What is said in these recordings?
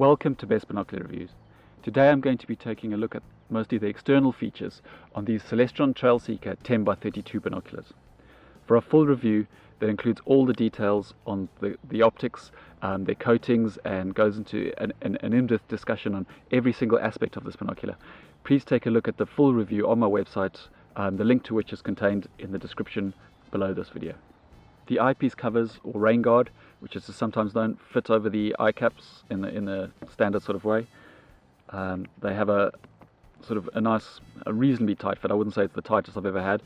Welcome to Best Binocular Reviews. Today I'm going to be taking a look at mostly the external features on these Celestron Trailseeker 10x32 binoculars. For a full review that includes all the details on the optics, their coatings, and goes into an in-depth discussion on every single aspect of this binocular, please take a look at the full review on my website, the link to which is contained in the description below this video. The eyepiece covers, or rain guard, which is sometimes known, fit over the eye caps in the standard sort of way. They have a reasonably tight fit. I wouldn't say it's the tightest I've ever had,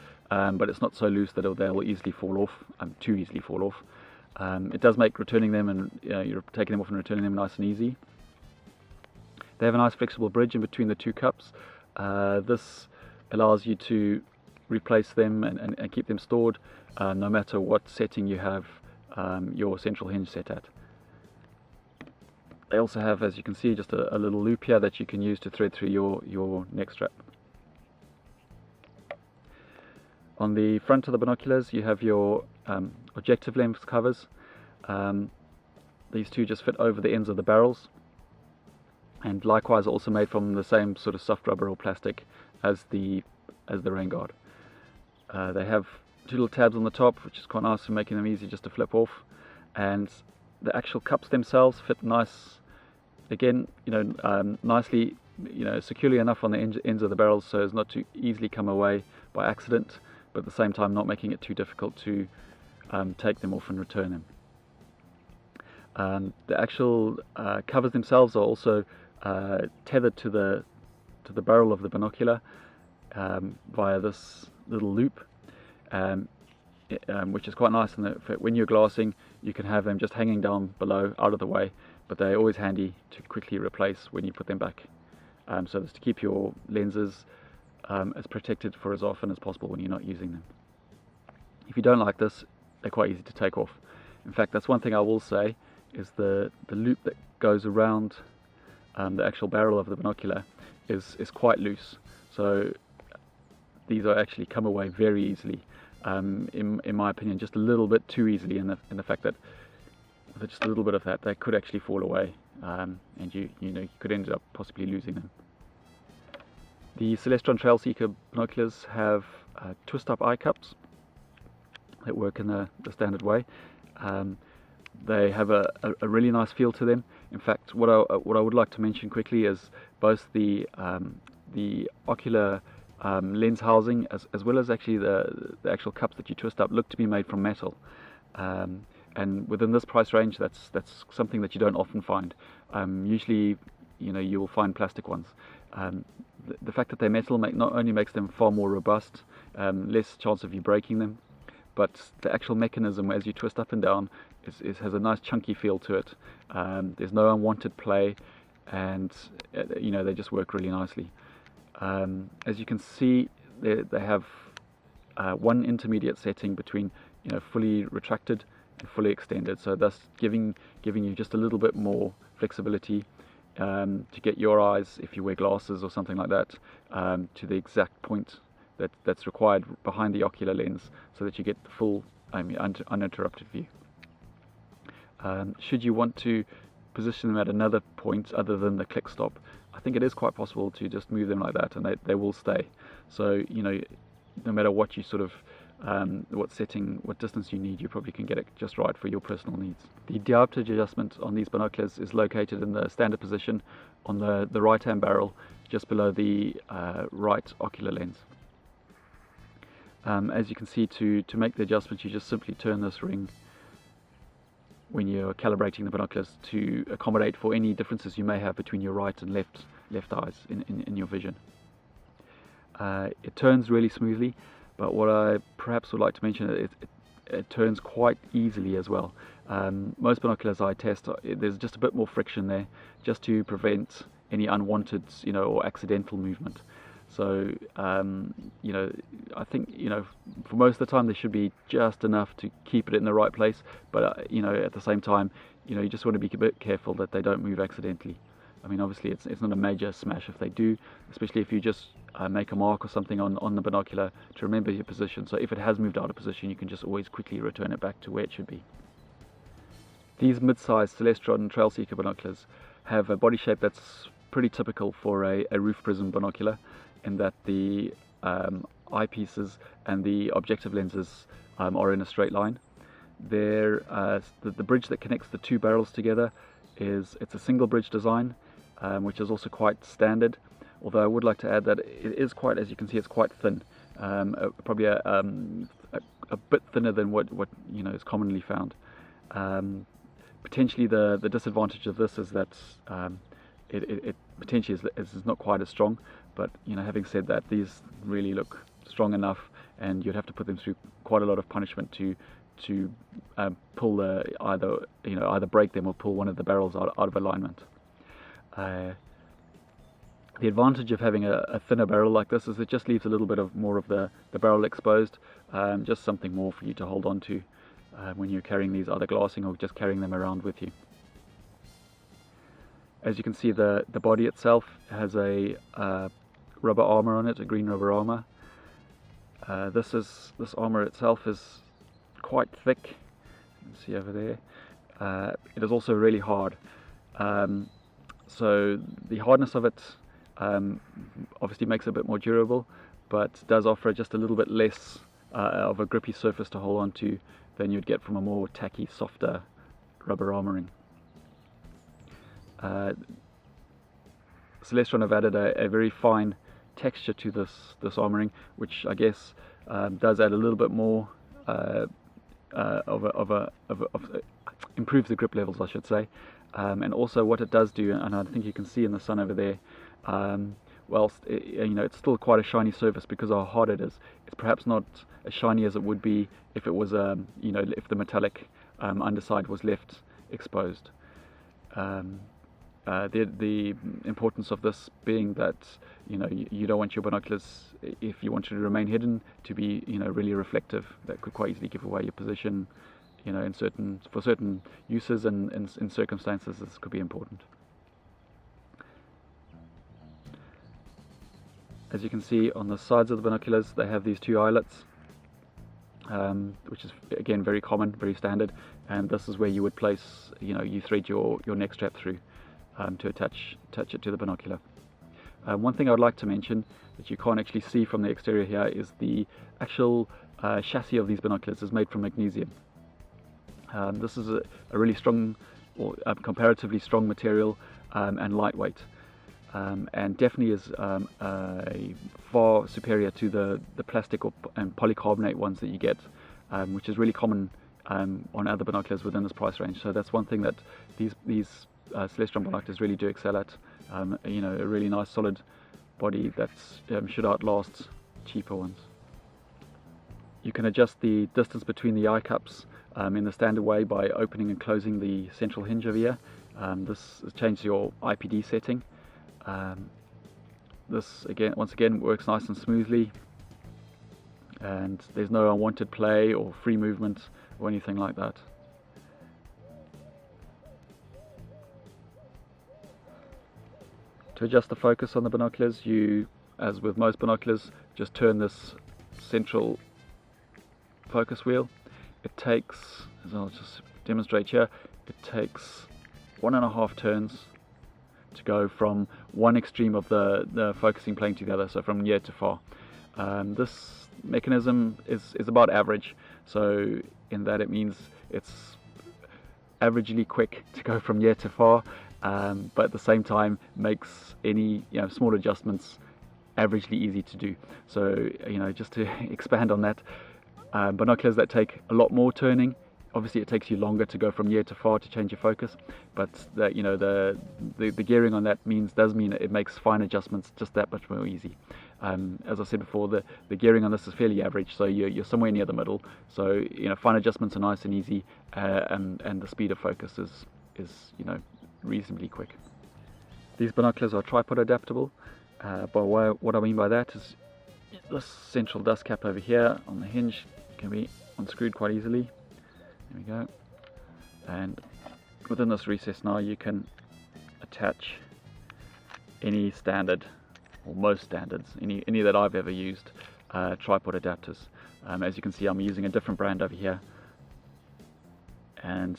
but it's not so loose that they'll easily fall off, too easily fall off. It does make returning them and you're taking them off and returning them nice and easy. They have a nice flexible bridge in between the two cups. This allows you to replace them and keep them stored no matter what setting you have your central hinge set at. They also have, as you can see, just a little loop here that you can use to thread through your neck strap. On the front of the binoculars you have your objective lens covers. These two just fit over the ends of the barrels, and likewise also made from the same sort of soft rubber or plastic as the rain guard. They have two little tabs on the top, which is quite nice for making them easy just to flip off, and the actual cups themselves fit nice, again, nicely, securely enough on the ends of the barrels so as not to easily come away by accident, but at the same time not making it too difficult to take them off and return them. The actual covers themselves are also tethered to the barrel of the binocular via this little loop, which is quite nice. And when you're glassing, you can have them just hanging down below, out of the way, but they're always handy to quickly replace when you put them back, so as to keep your lenses as protected for as often as possible when you're not using them. If you don't like this, they're quite easy to take off. In fact, that's one thing I will say, is the loop that goes around the actual barrel of the binocular is quite loose, so these are actually come away very easily, in my opinion, just a little bit too easily, in the fact that with just a little bit of that they could actually fall away, and you could end up possibly losing them. The Celestron Trailseeker binoculars have twist-up eye cups that work in the standard way. They have a really nice feel to them. In fact, what I would like to mention quickly is both the Ocular lens housing as well as actually the actual cups that you twist up look to be made from metal, and within this price range that's something that you don't often find. Usually you will find plastic ones. The fact that they're metal not only makes them far more robust, less chance of you breaking them, but the actual mechanism as you twist up and down has a nice chunky feel to it. There's no unwanted play, and they just work really nicely. As you can see, they have one intermediate setting between fully retracted and fully extended, so thus giving you just a little bit more flexibility to get your eyes, if you wear glasses or something like that, to the exact point that's required behind the ocular lens, so that you get the full uninterrupted view. Should you want to position them at another point other than the click stop, I think it is quite possible to just move them like that and they will stay. So no matter what you sort of what distance you need, you probably can get it just right for your personal needs. The diopter adjustment on these binoculars is located in the standard position on the right hand barrel, just below the right ocular lens. As you can see, to make the adjustment, you just simply turn this ring when you're calibrating the binoculars to accommodate for any differences you may have between your right and left eyes in your vision. It turns really smoothly, but what I perhaps would like to mention is it turns quite easily as well. Most binoculars I test, there's just a bit more friction there, just to prevent any unwanted or accidental movement. So I think for most of the time there should be just enough to keep it in the right place, but at the same time you just want to be a bit careful that they don't move accidentally. I mean, obviously it's not a major smash if they do, especially if you just make a mark or something on the binocular to remember your position. So if it has moved out of position, you can just always quickly return it back to where it should be. These mid-sized Celestron Trailseeker binoculars have a body shape that's pretty typical for a roof prism binocular, in that the eyepieces and the objective lenses are in a straight line. The bridge that connects the two barrels together it's a single bridge design, which is also quite standard, although I would like to add that it is quite, as you can see, it's quite thin, probably a bit thinner than what is commonly found. Potentially the disadvantage of this is that it potentially is not quite as strong, but having said that, these really look strong enough, and you'd have to put them through quite a lot of punishment to pull either break them or pull one of the barrels out of alignment. The advantage of having a thinner barrel like this is it just leaves a little bit more of the barrel exposed, just something more for you to hold on to when you're carrying these, either glassing or just carrying them around with you. As you can see, the body itself has a rubber armor on it, a green rubber armor. This armor itself is quite thick, you can see over there. It is also really hard, so the hardness of it obviously makes it a bit more durable, but does offer just a little bit less of a grippy surface to hold on to than you'd get from a more tacky, softer rubber armoring. Celestron have added a very fine texture to this armoring, which I guess does add a little bit more improves the grip levels, I should say, and also what it does do, and I think you can see in the sun over there, whilst it's still quite a shiny surface because of how hard it is. It's perhaps not as shiny as it would be if it was if the metallic underside was left exposed. The importance of this being that you don't want your binoculars, if you want to remain hidden, to be really reflective. That could quite easily give away your position, for certain uses, and in circumstances this could be important. As you can see on the sides of the binoculars, they have these two eyelets, which is again very common, very standard, and this is where you would place, you thread your neck strap through to attach it to the binocular. One thing I would like to mention that you can't actually see from the exterior here is the actual chassis of these binoculars is made from magnesium. This is a really strong, or comparatively strong material, and lightweight, and definitely is far superior to the plastic and polycarbonate ones that you get, which is really common on other binoculars within this price range. So that's one thing that these Celestron binoculars really do excel at. A really nice solid body that should outlast cheaper ones. You can adjust the distance between the eye cups in the standard way by opening and closing the central hinge over here. This changes your IPD setting. This once again works nice and smoothly, and there's no unwanted play or free movement or anything like that. To adjust the focus on the binoculars, you, as with most binoculars, just turn this central focus wheel. It takes, as I'll just demonstrate here, it takes 1.5 turns to go from one extreme of the focusing plane to the other, so from near to far. This mechanism is about average, so in that it means it's averagely quick to go from near to far, but at the same time makes any small adjustments averagely easy to do. So just to expand on that, binoculars that take a lot more turning, obviously it takes you longer to go from near to far to change your focus, but that the gearing on that does mean it makes fine adjustments just that much more easy. As I said before, the gearing on this is fairly average, so you're somewhere near the middle, so fine adjustments are nice and easy, and the speed of focus is reasonably quick. These binoculars are tripod adaptable, but what I mean by that is this central dust cap over here on the hinge can be unscrewed quite easily. There we go, and within this recess now you can attach any standard, or most standards, any that I've ever used, tripod adapters. As you can see, I'm using a different brand over here, and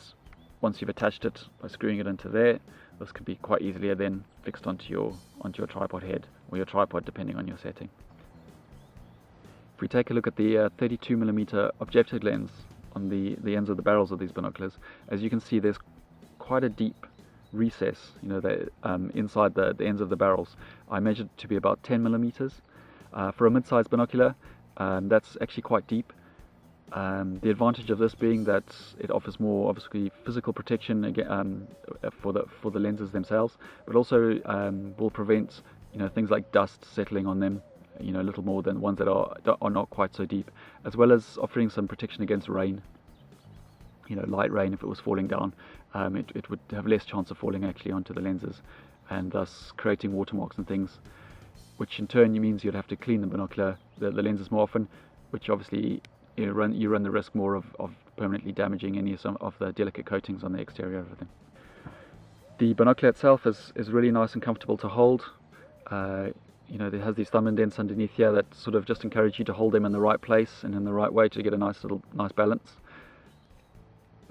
once you've attached it by screwing it into there, this can be quite easily then fixed onto your tripod head or your tripod, depending on your setting. If we take a look at the 32mm objective lens on the ends of the barrels of these binoculars, as you can see, there's quite a deep recess, inside the ends of the barrels. I measured to be about 10mm. For a mid-sized binocular, that's actually quite deep. The advantage of this being that it offers more, obviously, physical protection again, for the lenses themselves, but also will prevent things like dust settling on them, a little more than ones that are not quite so deep, as well as offering some protection against rain. Light rain, if it was falling down, it would have less chance of falling actually onto the lenses, and thus creating watermarks and things, which in turn means you'd have to clean the binocular, the lenses more often, which obviously you run the risk more of permanently damaging any of the delicate coatings on the exterior of them. The binocular itself is really nice and comfortable to hold. It has these thumb indents underneath here that sort of just encourage you to hold them in the right place and in the right way to get a nice balance.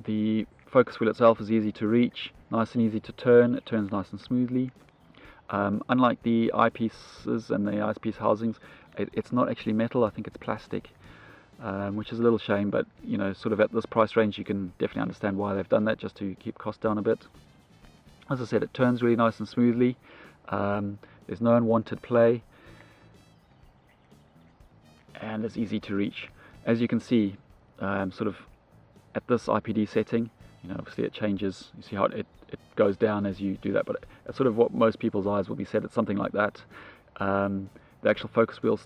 The focus wheel itself is easy to reach, nice and easy to turn. It turns nice and smoothly. Unlike the eyepieces and the eyepiece housings, it's not actually metal. I think it's plastic, which is a little shame, but sort of at this price range you can definitely understand why they've done that, just to keep costs down a bit. As I said, it turns really nice and smoothly. There's no unwanted play, and it's easy to reach. As you can see, sort of at this IPD setting, obviously it changes. You see how it goes down as you do that, but it's sort of what most people's eyes will be set at, something like that. The actual focus wheel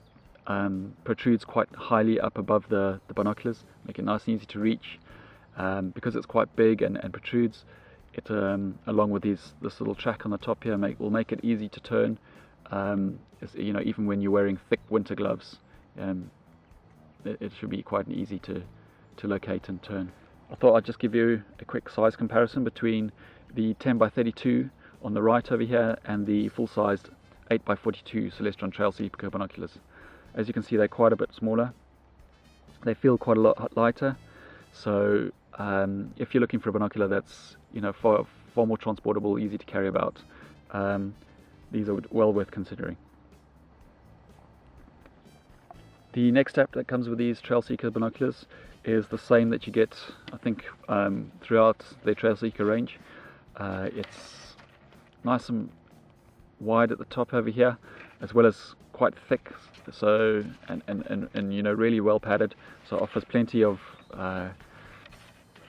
protrudes quite highly up above the binoculars, make it nice and easy to reach. Because it's quite big and protrudes, it along with this little track on the top here will make it easy to turn. Even when you're wearing thick winter gloves, it should be quite easy to locate and turn. I thought I'd just give you a quick size comparison between the 10x32 on the right over here and the full-sized 8x42 Celestron Trailseeker binoculars. As you can see, they're quite a bit smaller. They feel quite a lot lighter. So if you're looking for a binocular that's far more transportable, easy to carry about, these are well worth considering. The next step that comes with these Trailseeker binoculars is the same that you get, I think, throughout the Trailseeker range. It's nice and wide at the top over here, as well as quite thick, so and really well padded, so it offers plenty of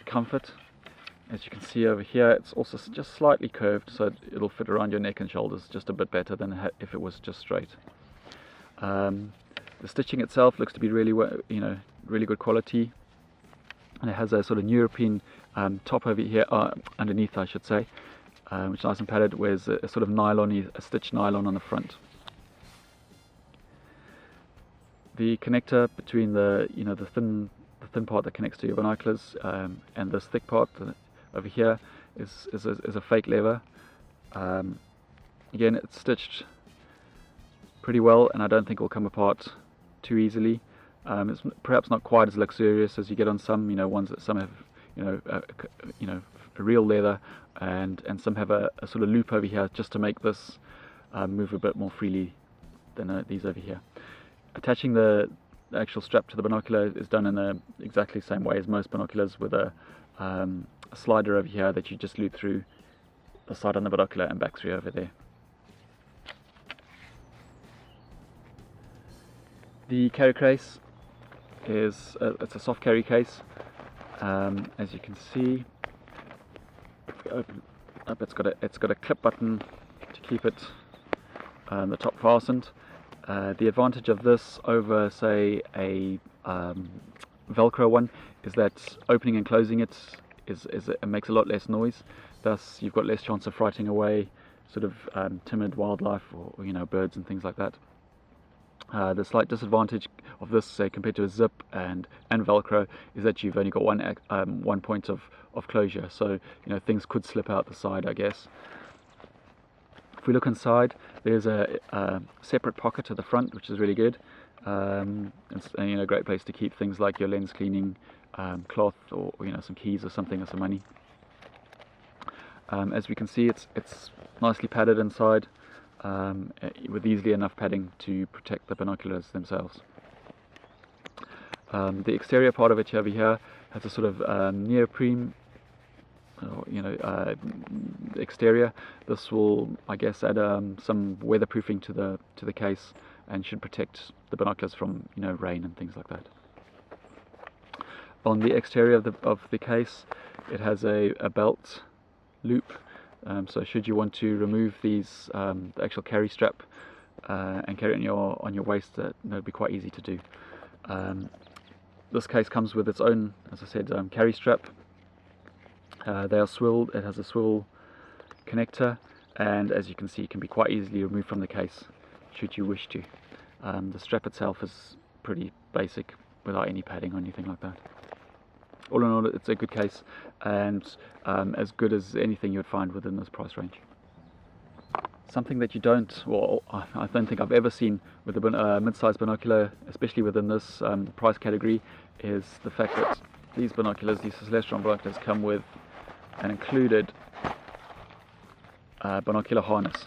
comfort. As you can see over here, it's also just slightly curved, so it'll fit around your neck and shoulders just a bit better than if it was just straight. The stitching itself looks to be really really good quality, and it has a sort of European top over here, underneath I should say, which is nice and padded, with a sort of a stitched nylon on the front. The connector between the thin part that connects to your binoculars and this thick part over here is a fake lever. Again, it's stitched pretty well, and I don't think it will come apart too easily. It's perhaps not quite as luxurious as you get on some, ones that some have, a real leather, and some have a sort of loop over here just to make this move a bit more freely than these over here. Attaching the actual strap to the binocular is done in the exactly same way as most binoculars, with a slider over here that you just loop through the side on the binocular and back through over there. The carry case is it's a soft carry case. As you can see, if we open up, it's got a clip button to keep it the top fastened. The advantage of this over, say, a Velcro one is that opening and closing it it makes a lot less noise. Thus, you've got less chance of frightening away sort of timid wildlife or birds and things like that. The slight disadvantage of this, say, compared to a zip and Velcro, is that you've only got one point of closure, so things could slip out the side, I guess. If we look inside, there's a separate pocket to the front, which is really good. It's a great place to keep things like your lens cleaning cloth, or some keys or something, or some money. As we can see, it's nicely padded inside, with easily enough padding to protect the binoculars themselves. The exterior part of it over here has a sort of neoprene, exterior. This will, I guess, add some weatherproofing to the case and should protect the binoculars from rain and things like that. On the exterior of the case, it has a belt loop, so should you want to remove these, the actual carry strap, and carry it on your waist, it'll be quite easy to do. This case comes with its own, as I said, carry strap. They are swiveled. It has a swivel connector, and as you can see, it can be quite easily removed from the case should you wish to. The strap itself is pretty basic, without any padding or anything like that. All in all, it's a good case, and as good as anything you'd find within this price range. Something that I don't think I've ever seen with a mid-size binocular, especially within this price category, is the fact that these Celestron binoculars, come with an included binocular harness,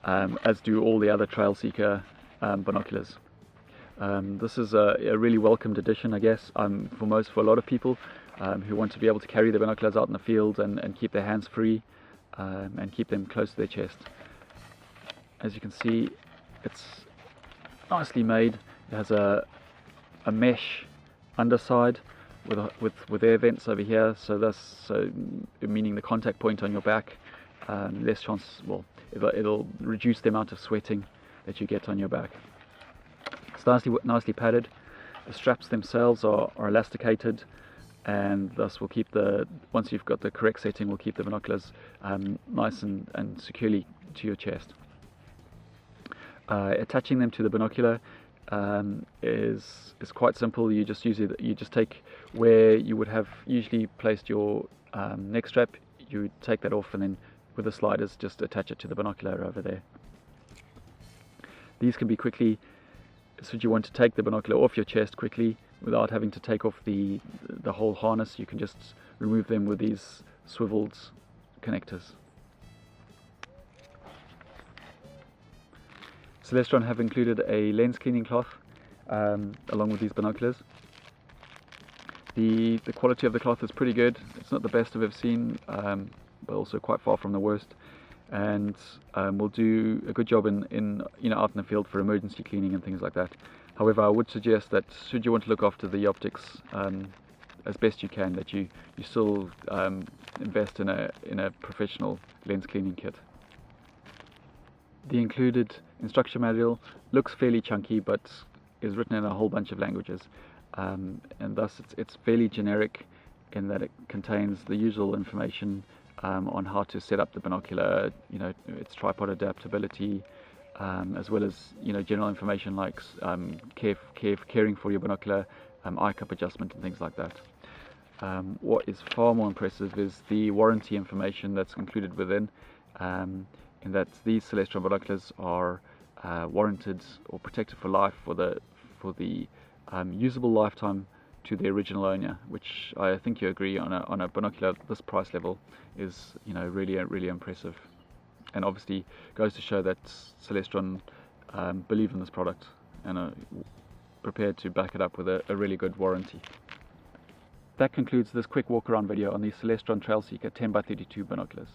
as do all the other Trailseeker binoculars. This is a really welcomed addition, I guess, for a lot of people who want to be able to carry their binoculars out in the field and keep their hands free, and keep them close to their chest. As you can see, it's nicely made. It has a mesh underside with air vents over here, so meaning the contact point on your back, less chance. Well, it'll reduce the amount of sweating that you get on your back. It's nicely padded. The straps themselves are elasticated, and thus will keep once you've got the correct setting, will keep the binoculars nice and securely to your chest. Attaching them to the binocular is quite simple. You just take where you would have usually placed your neck strap. You take that off, and then with the sliders just attach it to the binocular over there. These can be quickly, should you want to take the binocular off your chest quickly without having to take off the whole harness, you can just remove them with these swiveled connectors. Celestron have included a lens cleaning cloth along with these binoculars. The quality of the cloth is pretty good. It's not the best I've ever seen, but also quite far from the worst, and will do a good job in out in the field for emergency cleaning and things like that. However, I would suggest that should you want to look after the optics as best you can, that you still invest in a professional lens cleaning kit. The included instruction manual looks fairly chunky, but is written in a whole bunch of languages, and thus it's fairly generic in that it contains the usual information on how to set up the binocular, its tripod adaptability, as well as general information like caring for your binocular, eye cup adjustment and things like that. What is far more impressive is the warranty information that's included within, in that these Celestron binoculars are warranted or protected for life for the usable lifetime to the original owner, which I think you agree on a binocular this price level is really impressive, and obviously goes to show that Celestron believe in this product and are prepared to back it up with a really good warranty. That concludes this quick walk around video on the Celestron Trailseeker 10x32 binoculars.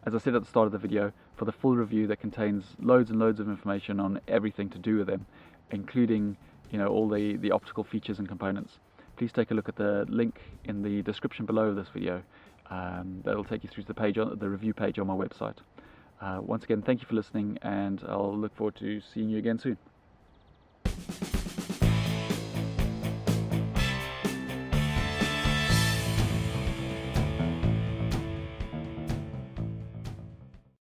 As I said at the start of the video, for the full review that contains loads and loads of information on everything to do with them, including all the optical features and components, please take a look at the link in the description below this video. That'll take you through to the review page on my website. Once again, thank you for listening, and I'll look forward to seeing you again soon.